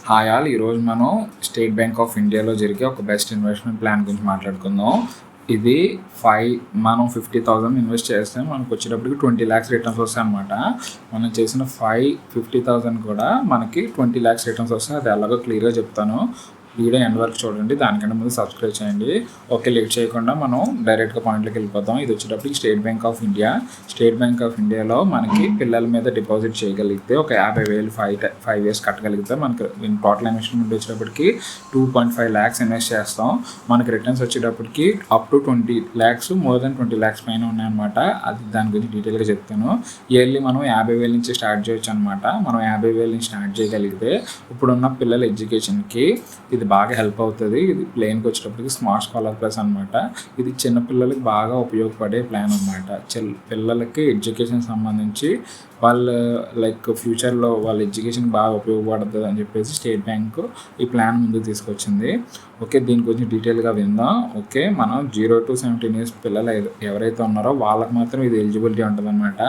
Hi all, ఈరోజు మనం state bank of ఇండియాలో జరిగే ఒక బెస్ట్ ఇన్వెస్ట్మెంట్ ప్లాన్ గురించి మాట్లాడుకుందాం. ఇది మనం 50,000 ఇన్వెస్ట్ చేస్తే మనకు వచ్చేటప్పటికి 20 lakhs రిటర్న్స్ వస్తాయి అనమాట. మనం చేసిన 50,000 కూడా మనకి 20 lakhs రిటర్న్స్ వస్తాయి. అది ఎలాగో క్లియర్గా చెప్తాను. వీడియో ఎండ్ వరకు చూడండి. దానికంటే ముందు సబ్స్క్రైబ్ చేయండి. ఓకే, లేట్ చేయకుండా మనం డైరెక్ట్గా పాయింట్లోకి వెళ్ళిపోతాం. ఇది వచ్చేటప్పటికి state bank of India. State bank of ఇండియాలో మనకి పిల్లల మీద డిపాజిట్ చేయగలిగితే ఒక 50,000 5 years కట్టగలిగితే మనకి టోటల్ ఇన్వెస్ట్మెంట్ వచ్చేటప్పటికి 2.5 lakhs ఇన్వెస్ట్ చేస్తాం. మనకి రిటర్న్స్ వచ్చేటప్పటికి up to 20 lakhs, more than 20 lakhs పైన ఉన్నాయన్నమాట. అది దాని గురించి డీటెయిల్గా చెప్తాను. ఇయర్లీ మనం 50,000 నుంచి స్టార్ట్ చేయొచ్చు అనమాట. మనం 50,000 నుంచి స్టార్ట్ చేయగలిగితే ఇప్పుడున్న పిల్లల ఎడ్యుకేషన్కి ఇది బాగా హెల్ప్ అవుతుంది. ఇది ప్లేన్కి వచ్చేటప్పటికి స్మార్ట్ స్కాలర్ ప్లస్ అనమాట. ఇది చిన్నపిల్లలకి బాగా ఉపయోగపడే ప్లాన్ అనమాట. పిల్లలకి ఎడ్యుకేషన్ సంబంధించి వాళ్ళు ఫ్యూచర్లో వాళ్ళ ఎడ్యుకేషన్ బాగా ఉపయోగపడుతుంది అని చెప్పేసి స్టేట్ బ్యాంకు ఈ ప్లాన్ ముందుకు తీసుకొచ్చింది. ఓకే, దీని గురించి డీటెయిల్గా విందాం. ఓకే, మనం 0 to 17 years పిల్లలు ఎవరైతే ఉన్నారో వాళ్ళకి మాత్రం ఇది ఎలిజిబిలిటీ ఉంటుంది అనమాట.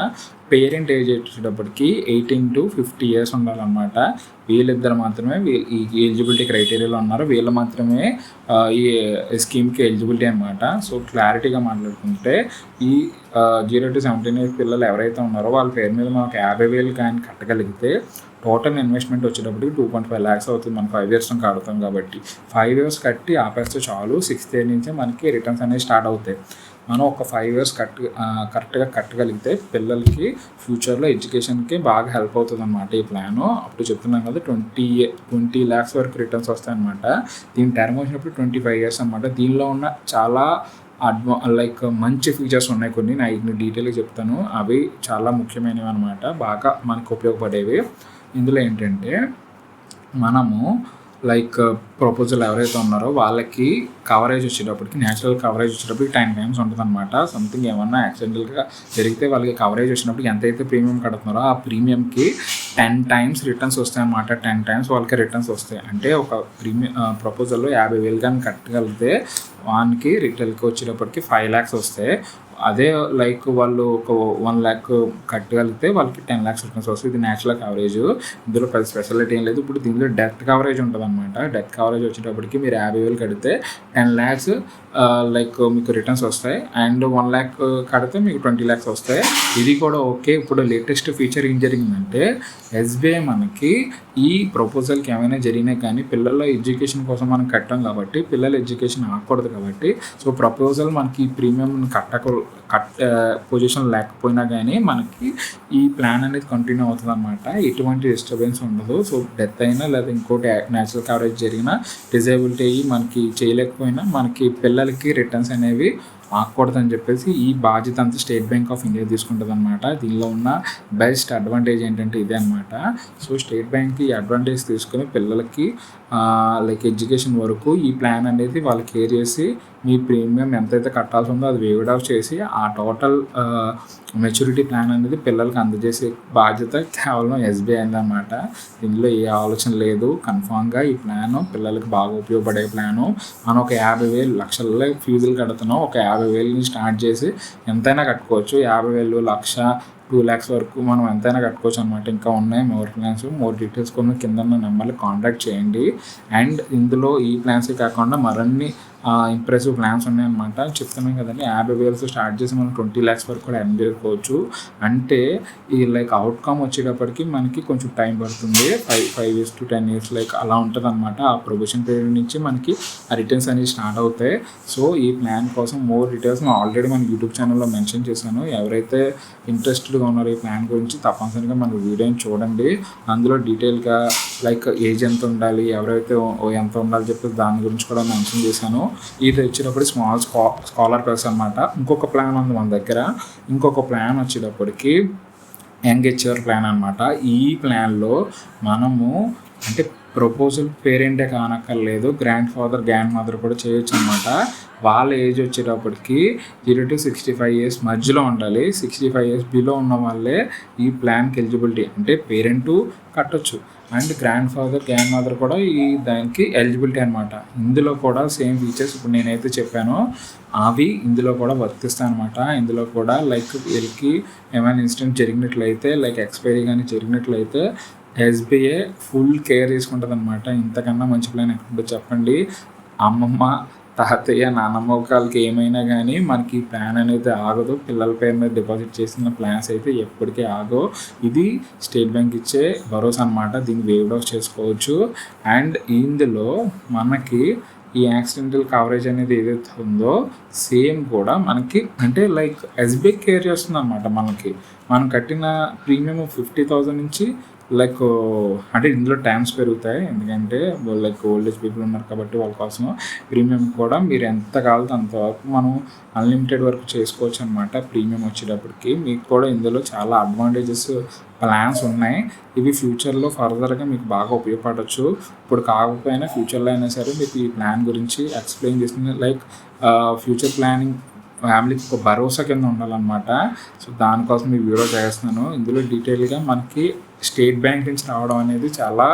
పేరెంట్ ఏజ్ వచ్చేటప్పటికి 18 to 50 years ఉండాలన్నమాట. వీళ్ళిద్దరు మాత్రమే ఈ ఎలిజిబిలిటీ క్రైటీరియాలో ఉన్నారు. వీళ్ళు మాత్రమే ఈ స్కీమ్కి ఎలిజిబిలిటీ అనమాట. సో క్లారిటీగా మాట్లాడుకుంటే ఈ 0 to 17 years పిల్లలు ఎవరైతే ఉన్నారో వాళ్ళ పేరు మీద మనకు 50,000 కానీ కట్టగలిగితే టోటల్ ఇన్వెస్ట్మెంట్ వచ్చేటప్పటికి 2.5 lakhs అవుతుంది. మనం 5 years కడతాం కాబట్టి 5 years కట్టి ఆపేస్తే చాలు. 6th year నుంచే మనకి రిటర్న్స్ అనేవి స్టార్ట్ అవుతాయి. మనం ఒక 5 years కరెక్ట్గా కట్టగలిగితే పిల్లలకి ఫ్యూచర్లో ఎడ్యుకేషన్కి బాగా హెల్ప్ అవుతుంది అనమాట. ఈ ప్లాను అప్పుడు చెప్తున్నాం కదా, 20 lakhs వరకు రిటర్న్స్ వస్తాయి అనమాట. దీని టర్మ్ వచ్చినప్పుడు 25 years అనమాట. దీనిలో ఉన్న చాలా మంచి ఫీచర్స్ ఉన్నాయి. కొన్ని నేను డీటెయిల్గా చెప్తాను. అవి చాలా ముఖ్యమైనవి అనమాట, బాగా మనకు ఉపయోగపడేవి. ఇందులో ఏంటంటే మనము ప్రపోజల్ ఎవరైతే ఉన్నారో వాళ్ళకి కవరేజ్ వచ్చేటప్పటికి న్యాచురల్ కవరేజ్ వచ్చేటప్పటికి 10 times ఉంటుంది అనమాట. సంథింగ్ ఏమన్నా యాక్సిడెంటల్గా జరిగితే వాళ్ళకి కవరేజ్ వచ్చినప్పుడు ఎంతైతే ప్రీమియం కడుతున్నారో ఆ ప్రీమియంకి 10 times రిటర్న్స్ వస్తాయి అనమాట. 10 times వాళ్ళకి రిటర్న్స్ వస్తాయి. అంటే ఒక ప్రపోజల్లో 50,000 కానీ కట్టగలిగితే వానికి రిటైల్కి వచ్చేటప్పటికి 5 lakhs వస్తాయి. అదే వాళ్ళు ఒక 1 lakh కట్టగలిగితే వాళ్ళకి 10 lakhs రిటర్న్స్ వస్తుంది. ఇది న్యాచురల్ కవరేజ్. ఇందులో పెద్ద స్పెషాలిటీ ఏం లేదు. ఇప్పుడు దీనిలో డెత్ కవరేజ్ ఉంటుంది అనమాట. డెత్ కవరేజ్ వచ్చేటప్పటికి మీరు 50,000 కడితే 10 lakhs మీకు రిటర్న్స్ వస్తాయి. అండ్ 1 lakh కడితే మీకు 20 lakhs వస్తాయి. ఇది కూడా ఓకే. ఇప్పుడు లేటెస్ట్ ఫీచర్ ఏం జరిగిందంటే SBI మనకి ఈ ప్రపోజల్కి ఏమైనా జరిగినాయి కానీ పిల్లల ఎడ్యుకేషన్ కోసం మనం కట్టాం కాబట్టి పిల్లల ఎడ్యుకేషన్ ఆగకూడదు కాబట్టి సో ప్రపోజల్ మనకి ప్రీమియం పొజిషన్ లేకపోయినా కానీ మనకి ఈ ప్లాన్ అనేది కంటిన్యూ అవుతుంది అనమాట. ఎటువంటి డిస్టర్బెన్స్ ఉండదు. సో డెత్ అయినా లేదా ఇంకోటి న్యాచురల్ కవరేజ్ జరిగినా డిజేబిలిటీ అయ్యి మనకి చేయలేకపోయినా మనకి పిల్లలకి రిటర్న్స్ అనేవి ఆగకూడదని చెప్పేసి ఈ బాధ్యత అంతా స్టేట్ బ్యాంక్ ఆఫ్ ఇండియా తీసుకుంటుంది అనమాట. దీనిలో ఉన్న బెస్ట్ అడ్వాంటేజ్ ఏంటంటే ఇదే అనమాట. సో స్టేట్ బ్యాంక్ ఈ అడ్వాంటేజ్ తీసుకుని పిల్లలకి ఎడ్యుకేషన్ వరకు ఈ ప్లాన్ అనేది వాళ్ళు కేర్ చేసి మీ ప్రీమియం ఎంతైతే కట్టాల్సి ఉందో అది వేవ్డ్ ఆఫ్ చేసి ఆ టోటల్ మెచ్యూరిటీ ప్లాన్ అనేది పిల్లలకి అందజేసే బాధ్యత కేవలం SBI అన్నమాట. దీనిలో ఏ ఆలోచన లేదు. కన్ఫామ్గా ఈ ప్లాను పిల్లలకి బాగా ఉపయోగపడే ప్లాను. మనం ఒక 50,000 లక్షల్లో ఫీజులు కడుతున్నాం. ఒక 50,000 స్టార్ట్ చేసి ఎంతైనా కట్టుకోవచ్చు. 50,000 లక్ష 2 lakhs వరకు మనం ఎంతైనా కట్టుకోవచ్చు అనమాట. ఇంకా ఉన్నాయి మోర్ ప్లాన్స్. మోర్ డీటెయిల్స్ కొన్ని కింద నెంబర్లు కాంటాక్ట్ చేయండి. అండ్ ఇందులో ఈ ప్లాన్సే కాకుండా మరిన్ని ఇంప్రెసివ్ ప్లాన్స్ ఉన్నాయన్నమాట. చెప్తున్నాం కదండి, 50,000 స్టార్ట్ చేసి మనం 20 lakhs వరకు కూడా ఎర్న్ చేసుకోవచ్చు. అంటే ఈ అవుట్కమ్ వచ్చేటప్పటికి మనకి కొంచెం టైం పడుతుంది. 5 years to 10 years అలా ఉంటుంది అనమాట. ఆ ప్రొబేషన్ పీరియడ్ నుంచి మనకి ఆ రిటర్న్స్ అనేవి స్టార్ట్ అవుతాయి. సో ఈ ప్లాన్ కోసం మోర్ డీటెయిల్స్ నేను ఆల్రెడీ మన యూట్యూబ్ ఛానల్లో మెన్షన్ చేశాను. ఎవరైతే ఇంట్రెస్టెడ్గా ఉన్నారో ఈ ప్లాన్ గురించి తప్పనిసరిగా మన వీడియోని చూడండి. అందులో డీటెయిల్గా ఏజ్ ఎంత ఉండాలి, ఎవరైతే ఎంత ఉండాలి చెప్పేసి దాని గురించి కూడా మెన్షన్ చేశాను. ఇది వచ్చేటప్పుడు స్కాలర్ ప్లస్ అనమాట. ఇంకొక ప్లాన్ ఉంది మన దగ్గర. ఇంకొక ప్లాన్ వచ్చేటప్పటికి యంగ్ హెచ్ఆర్ ప్లాన్ అనమాట. ఈ ప్లాన్లో మనము అంటే ప్రపోజల్ పేరెంటే కానక్కర్లేదు, గ్రాండ్ ఫాదర్ గ్రాండ్ మదర్ కూడా చేయొచ్చు అనమాట. వాళ్ళ ఏజ్ వచ్చేటప్పటికి 0 to 65 years మధ్యలో ఉండాలి. 65 years బిలో ఉన్న వాళ్ళే ఈ ప్లాన్కి ఎలిజిబిలిటీ. అంటే పేరెంటు కట్టొచ్చు and grand father grand mother కూడా ఈ దానికి ఎలిజిబిలిటీ అనమాట. ఇందులో కూడా సేమ్ ఫీచర్స్ ఇప్పుడు నేనైతే చెప్పానో అవి ఇందులో కూడా వర్తిస్తాయి అనమాట. ఇందులో కూడా వీళ్ళకి ఏమైనా ఇన్సిడెంట్ జరిగినట్లయితే ఎక్స్పైరీ కానీ జరిగినట్లయితే ఎస్బీఐ ఫుల్ కేర్ తీసుకుంటుంది అనమాట. ఇంతకన్నా మంచి ప్లాన్ ఎక్కడుందో చెప్పండి. అమ్మమ్మ, తాతయ్య, నానమ్మ వాళ్ళకి ఏమైనా కానీ మనకి ఈ ప్లాన్ అనేది ఆగదు. పిల్లల పేరు మీద డిపాజిట్ చేసిన ప్లాన్స్ అయితే ఎప్పటికీ ఆగవు. ఇది స్టేట్ బ్యాంక్ ఇచ్చే భరోసా అనమాట. దీన్ని వేవ్డ్ ఆఫ్ చేసుకోవచ్చు. అండ్ ఇందులో మనకి ఈ యాక్సిడెంటల్ కవరేజ్ అనేది ఏదైతే ఉందో సేమ్ కూడా మనకి అంటే లైక్ ఎస్బీఐ కేర్ చేస్తుంది అనమాట. మనం కట్టిన ప్రీమియం 50,000 నుంచి లైక్ అంటే ఇందులో టైమ్స్ పెరుగుతాయి. ఎందుకంటే లైక్ ఓల్డ్ ఏజ్ పీపుల్ ఉన్నారు కాబట్టి వాళ్ళ కోసం ప్రీమియం కూడా మీరు ఎంత కావాలో అంతవరకు మనం అన్లిమిటెడ్ వరకు చేసుకోవచ్చు అనమాట. ప్రీమియం వచ్చేటప్పటికి మీకు కూడా ఇందులో చాలా అడ్వాంటేజెస్ ప్లాన్స్ ఉన్నాయి. ఇవి ఫ్యూచర్లో ఫర్దర్గా మీకు బాగా ఉపయోగపడవచ్చు. ఇప్పుడు కాకపోయినా ఫ్యూచర్లో అయినా సరే మీకు ఈ ప్లాన్ గురించి ఎక్స్ప్లెయిన్ చేస్తుంది. లైక్ ఫ్యూచర్ ప్లానింగ్ ఫ్యామిలీకి ఒక భరోసా కింద ఉండాలన్నమాట. సో దానికోసం ఈ వీడియో చేస్తున్నాను. ఇందులో డీటెయిల్గా మనకి స్టేట్ బ్యాంక్ నుంచి రావడం అనేది చాలా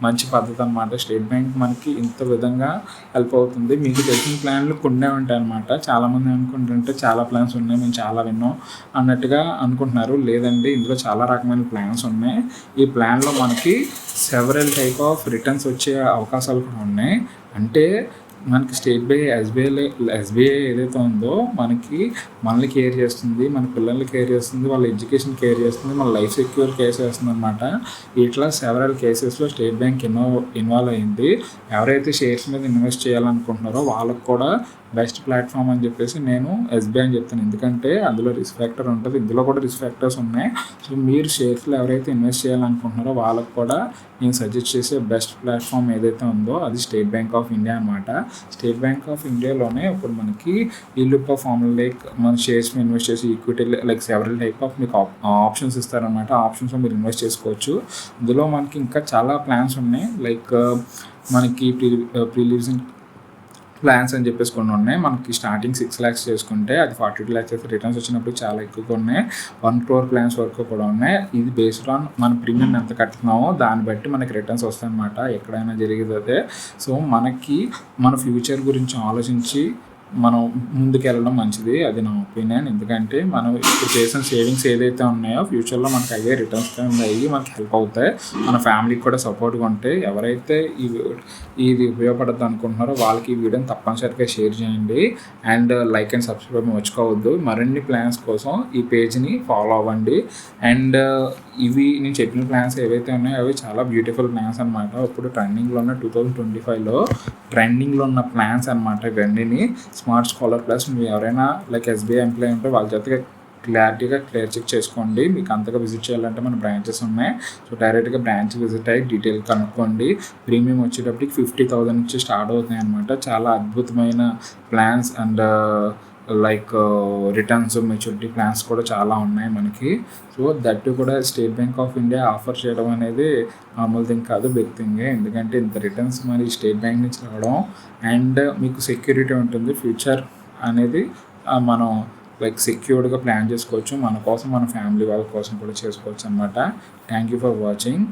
మంచి పద్ధతి అనమాట. స్టేట్ బ్యాంక్ మనకి ఇంత విధంగా హెల్ప్ అవుతుంది. మీకు తెలిసిన ప్లాన్లు కొన్ని ఉంటాయి అనమాట. చాలామంది అనుకుంటుంటే చాలా ప్లాన్స్ ఉన్నాయి, మేము చాలా విన్నాం అన్నట్టుగా అనుకుంటున్నారు. లేదండి, ఇందులో చాలా రకమైన ప్లాన్స్ ఉన్నాయి. ఈ ప్లాన్లో మనకి సెవరల్ టైప్ ఆఫ్ రిటర్న్స్ వచ్చే అవకాశాలు కూడా ఉన్నాయి. అంటే మనకి స్టేట్ బ్యాంక్ ఎస్బీఐ ఏదైతే ఉందో మనల్ని కేర్ చేస్తుంది, మన పిల్లల్ని కేర్ చేస్తుంది, వాళ్ళ ఎడ్యుకేషన్ కేర్ చేస్తుంది, మన లైఫ్ సెక్యూర్ కేర్ చేస్తుంది అనమాట. ఇట్లా సెవరల్ కేసెస్లో స్టేట్ బ్యాంక్ ఇన్వాల్వ్ అయింది. ఎవరైతే షేర్స్ మీద ఇన్వెస్ట్ చేయాలనుకుంటున్నారో వాళ్ళకు కూడా బెస్ట్ ప్లాట్ఫామ్ అని చెప్పేసి నేను ఎస్బీఐ అని చెప్తాను. ఎందుకంటే అందులో రిస్క్ ఫ్యాక్టర్ ఉంటుంది, ఇందులో కూడా రిస్క్ ఫ్యాక్టర్స్ ఉన్నాయి. సో మీరు షేర్స్లో ఎవరైతే ఇన్వెస్ట్ చేయాలనుకుంటున్నారో వాళ్ళకు కూడా నేను సజెస్ట్ చేసే బెస్ట్ ప్లాట్ఫామ్ ఏదైతే ఉందో అది స్టేట్ బ్యాంక్ ఆఫ్ ఇండియా అనమాట. స్టేట్ బ్యాంక్ ఆఫ్ ఇండియాలోనే ఇప్పుడు మనకి ఈ లుక్ ఆఫ్ ఫార్ములా లైక్ మన షేర్స్ మీద ఇన్వెస్ట్ చేసి equity like several type of మీకు ఆప్షన్స్ ఇస్తారనమాట. ఆ ఆప్షన్స్లో మీరు ఇన్వెస్ట్ చేసుకోవచ్చు. ఇందులో మనకి ఇంకా చాలా ప్లాన్స్ ఉన్నాయి. లైక్ మనకి ప్రీలీవ్సింగ్ ప్లాన్స్ అని చెప్పేసి కొన్ని ఉన్నాయి. మనకి స్టార్టింగ్ 6 lakhs చేసుకుంటే అది 42 lakhs అయితే రిటర్న్స్ వచ్చినప్పుడు చాలా ఎక్కువగా ఉన్నాయి. 1 crore ప్లాన్స్ వరకు కూడా ఉన్నాయి. ఇది బేస్డ్ ఆన్ మన ప్రీమియం ఎంత కట్టుతున్నామో దాన్ని బట్టి మనకి రిటర్న్స్ వస్తాయి అన్నమాట. ఎక్కడైనా జరిగేది అదే. సో మనకి మన ఫ్యూచర్ గురించి ఆలోచించి మనం ముందుకెళ్ళడం మంచిది. అది నా ఒపీనియన్. ఎందుకంటే మనం ఇప్పుడు చేసిన సేవింగ్స్ ఏదైతే ఉన్నాయో ఫ్యూచర్లో మనకి అవే రిటర్న్స్ అయ్యి మనకి హెల్ప్ అవుతాయి. మన ఫ్యామిలీకి కూడా సపోర్ట్గా ఉంటాయి. ఎవరైతే ఇది ఉపయోగపడద్దు అనుకుంటున్నారో వాళ్ళకి ఈ వీడియోని తప్పనిసరిగా షేర్ చేయండి. అండ్ లైక్ అండ్ సబ్స్క్రైబ్ మర్చిపోవద్దు. మరిన్ని ప్లాన్స్ కోసం ఈ పేజ్ని ఫాలో అవ్వండి. అండ్ ఇవి నేను చెప్పిన ప్లాన్స్ ఏవైతే ఉన్నాయో అవి చాలా బ్యూటిఫుల్ ప్లాన్స్ అనమాట. ఇప్పుడు ట్రెండింగ్లో ఉన్న 2025లో ట్రెండింగ్లో ఉన్న ప్లాన్స్ అనమాట. ఇవన్నీ స్మార్ట్ స్కాలర్ ప్లస్ మీరు ఎవరైనా లైక్ ఎస్బీఐ ఎంప్లాయీ ఉంటే వాళ్ళ చేతగా క్లియర్ చెక్ చేసుకోండి. మీకు అంతగా విజిట్ చేయాలంటే మన బ్రాంచెస్ ఉన్నాయి. సో డైరెక్ట్గా బ్రాంచ్ విజిట్ అయ్యి డీటెయిల్ కనుక్కోండి. ప్రీమియం వచ్చేటప్పటికి 50,000 నుంచి స్టార్ట్ అవుతాయి అనమాట. చాలా అద్భుతమైన plans and like returns maturity plans కూడా చాలా ఉన్నాయి మనకి. సో దట్టు కూడా state bank of India offer చేయడం అనేది మామూలు థింగ్ కాదు, బిగ్ థింగే. ఎందుకంటే ఇంత రిటర్న్స్ మరి స్టేట్ బ్యాంక్ నుంచి రావడం అండ్ మీకు సెక్యూరిటీ ఉంటుంది. ఫ్యూచర్ అనేది మనం లైక్ సెక్యూర్డ్గా ప్లాన్ చేసుకోవచ్చు. మన కోసం మన ఫ్యామిలీ వాళ్ళ కోసం కూడా చేసుకోవచ్చు అనమాట. Thank you for watching.